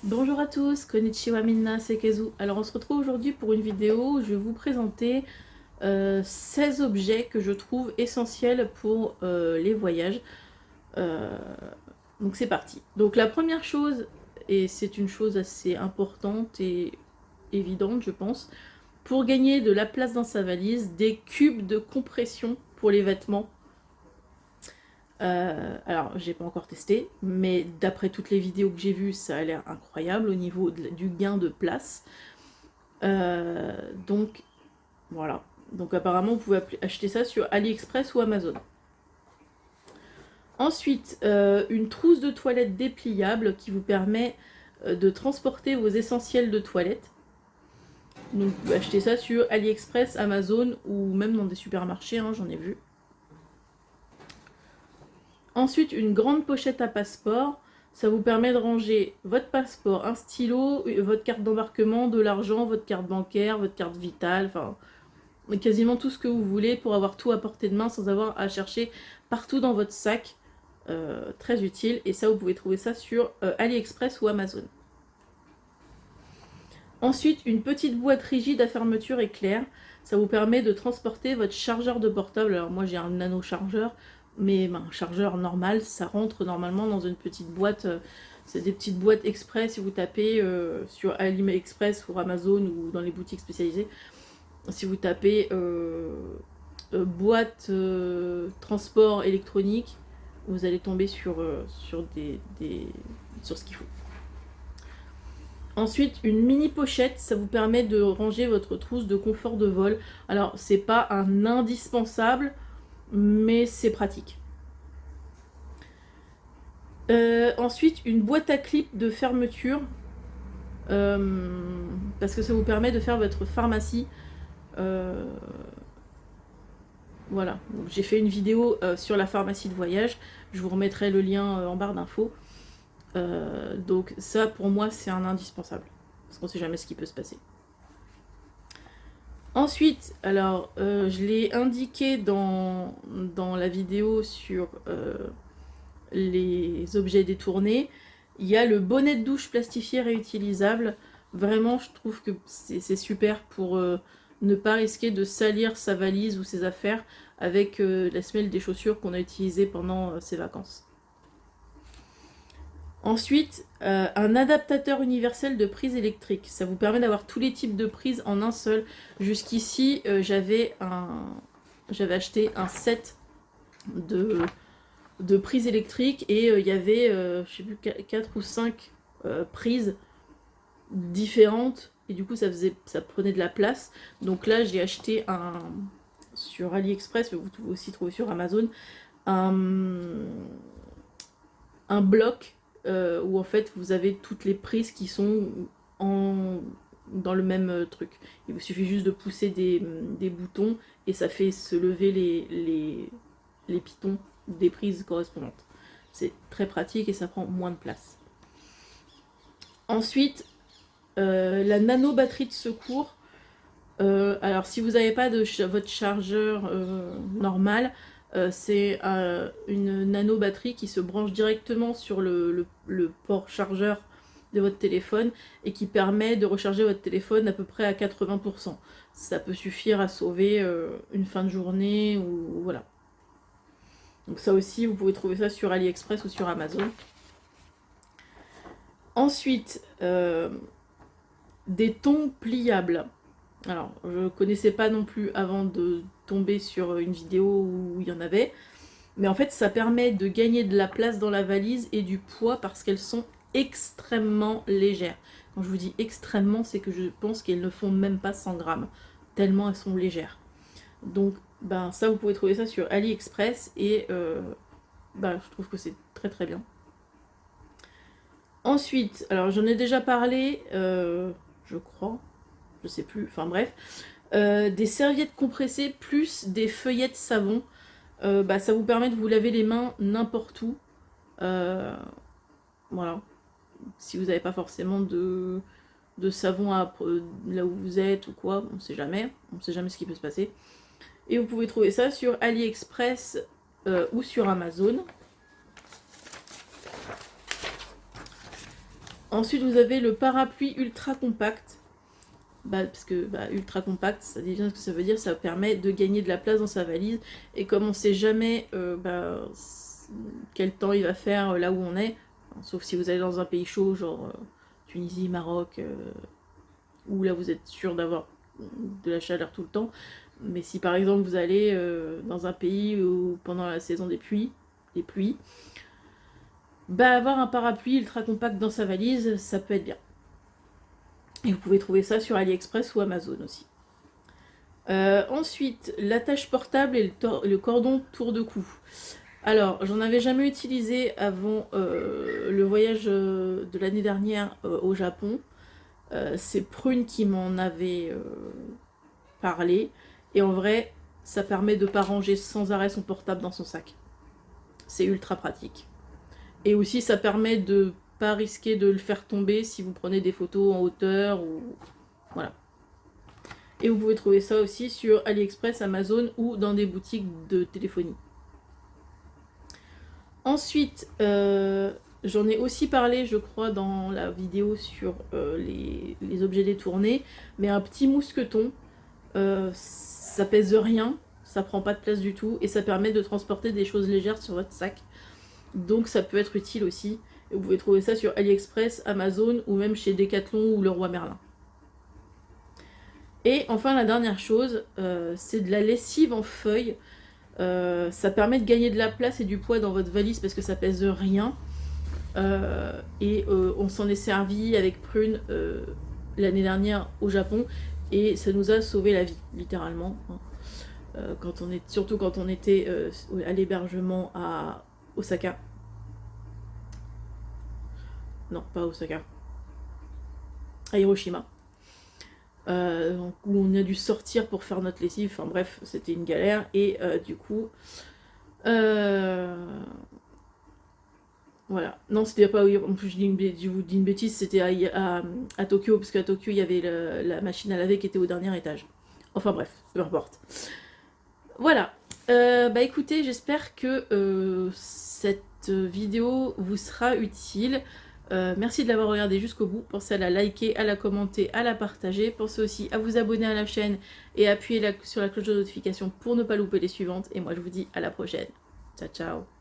Bonjour à tous, konnichiwa minna, c'est Kezu. Alors on se retrouve aujourd'hui pour une vidéo où je vais vous présenter 16 objets que je trouve essentiels pour les voyages. Euh, donc c'est parti. Donc la première chose, et c'est une chose assez importante et évidente je pense, pour gagner de la place dans sa valise, des cubes de compression pour les vêtements. Alors, j'ai pas encore testé, mais d'après toutes les vidéos que j'ai vues, ça a l'air incroyable au niveau du gain de place. Donc, voilà. Donc, apparemment, vous pouvez acheter ça sur AliExpress ou Amazon. Ensuite, une trousse de toilette dépliable qui vous permet de transporter vos essentiels de toilette. Donc, vous pouvez acheter ça sur AliExpress, Amazon ou même dans des supermarchés, hein, j'en ai vu. Ensuite, une grande pochette à passeport. Ça vous permet de ranger votre passeport, un stylo, votre carte d'embarquement, de l'argent, votre carte bancaire, votre carte vitale, enfin quasiment tout ce que vous voulez pour avoir tout à portée de main sans avoir à chercher partout dans votre sac. Très utile. Et ça, vous pouvez trouver ça sur AliExpress ou Amazon. Ensuite, une petite boîte rigide à fermeture éclair. Ça vous permet de transporter votre chargeur de portable. Alors moi, j'ai un nano chargeur. Mais un chargeur normal, ça rentre normalement dans une petite boîte. C'est des petites boîtes express. Si vous tapez sur AliExpress ou Amazon ou dans les boutiques spécialisées, si vous tapez boîte transport électronique, vous allez tomber sur ce qu'il faut. Ensuite, une mini pochette, ça vous permet de ranger votre trousse de confort de vol. Alors, c'est pas un indispensable, mais c'est pratique. Ensuite, une boîte à clips de fermeture, parce que ça vous permet de faire votre pharmacie. Voilà, j'ai fait une vidéo sur la pharmacie de voyage, je vous remettrai le lien en barre d'infos. Donc ça, pour moi, c'est un indispensable, parce qu'on sait jamais ce qui peut se passer. Ensuite, alors, je l'ai indiqué dans la vidéo sur les objets détournés. Il y a le bonnet de douche plastifié réutilisable. Vraiment, je trouve que c'est super pour ne pas risquer de salir sa valise ou ses affaires avec la semelle des chaussures qu'on a utilisées pendant ses vacances. Ensuite, un adaptateur universel de prise électrique. Ça vous permet d'avoir tous les types de prises en un seul. Jusqu'ici, j'avais acheté un set de prises électriques et il y avait, je sais plus, 4 ou 5 prises différentes et du coup ça prenait de la place. Donc là, j'ai acheté sur AliExpress, mais vous pouvez aussi trouver sur Amazon, un bloc où en fait vous avez toutes les prises qui sont dans le même truc. Il vous suffit juste de pousser des boutons et ça fait se lever les pitons des prises correspondantes. C'est très pratique et ça prend moins de place. Ensuite, la nano batterie de secours. Alors si vous n'avez pas votre chargeur normal, c'est une nano batterie qui se branche directement sur le port chargeur de votre téléphone et qui permet de recharger votre téléphone à peu près à 80%. Ça peut suffire à sauver une fin de journée ou voilà. Donc ça aussi, vous pouvez trouver ça sur AliExpress ou sur Amazon. Ensuite, des tongs pliables. Alors, je ne connaissais pas non plus avant de tomber sur une vidéo où il y en avait. Mais en fait, ça permet de gagner de la place dans la valise et du poids parce qu'elles sont extrêmement légères. Quand je vous dis extrêmement, c'est que je pense qu'elles ne font même pas 100 grammes, tellement elles sont légères. Donc, ben, ça, vous pouvez trouver ça sur AliExpress et je trouve que c'est très très bien. Ensuite, alors j'en ai déjà parlé, je crois, je sais plus, enfin bref, des serviettes compressées plus des feuillettes savon. Ça vous permet de vous laver les mains n'importe où. Voilà. Si vous n'avez pas forcément de savon là où vous êtes ou quoi, on sait jamais ce qui peut se passer. Et vous pouvez trouver ça sur AliExpress ou sur Amazon. Ensuite, vous avez le parapluie ultra compact. Parce que ultra compact, ça dit bien ce que ça veut dire, ça permet de gagner de la place dans sa valise. Et comme on ne sait jamais quel temps il va faire là où on est, sauf si vous allez dans un pays chaud, genre Tunisie, Maroc, où là vous êtes sûr d'avoir de la chaleur tout le temps. Mais si par exemple vous allez dans un pays où pendant la saison des pluies, avoir un parapluie ultra compact dans sa valise, ça peut être bien. Et vous pouvez trouver ça sur AliExpress ou Amazon aussi. Ensuite, l'attache portable et le cordon tour de cou. Alors, j'en avais jamais utilisé avant le voyage de l'année dernière au Japon. C'est Prune qui m'en avait parlé. Et en vrai, ça permet de ne pas ranger sans arrêt son portable dans son sac. C'est ultra pratique. Et aussi, ça permet de pas risquer de le faire tomber si vous prenez des photos en hauteur ou voilà. Et vous pouvez trouver ça aussi sur AliExpress, Amazon ou dans des boutiques de téléphonie. Ensuite, j'en ai aussi parlé, je crois, dans la vidéo sur les objets détournés, mais un petit mousqueton, ça pèse rien, ça prend pas de place du tout et ça permet de transporter des choses légères sur votre sac. Donc ça peut être utile aussi. Et vous pouvez trouver ça sur AliExpress, Amazon ou même chez Decathlon ou Leroy Merlin. Et enfin la dernière chose, c'est de la lessive en feuille. Ça permet de gagner de la place et du poids dans votre valise parce que ça pèse rien. On s'en est servi avec Prune l'année dernière au Japon et ça nous a sauvé la vie, littéralement. Surtout quand on était à l'hébergement à Osaka. Non, pas Osaka. À Hiroshima. Où on a dû sortir pour faire notre lessive. Enfin bref, c'était une galère. Et du coup... voilà. Non, c'était pas... En plus, je vous dis une bêtise, c'était à Tokyo. Parce qu'à Tokyo, il y avait la machine à laver qui était au dernier étage. Enfin bref, peu importe. Voilà. Écoutez, j'espère que cette vidéo vous sera utile. Merci de l'avoir regardé jusqu'au bout. Pensez à la liker, à la commenter, à la partager. Pensez aussi à vous abonner à la chaîne et appuyer sur la cloche de notification pour ne pas louper les suivantes. Et moi je vous dis à la prochaine. Ciao ciao.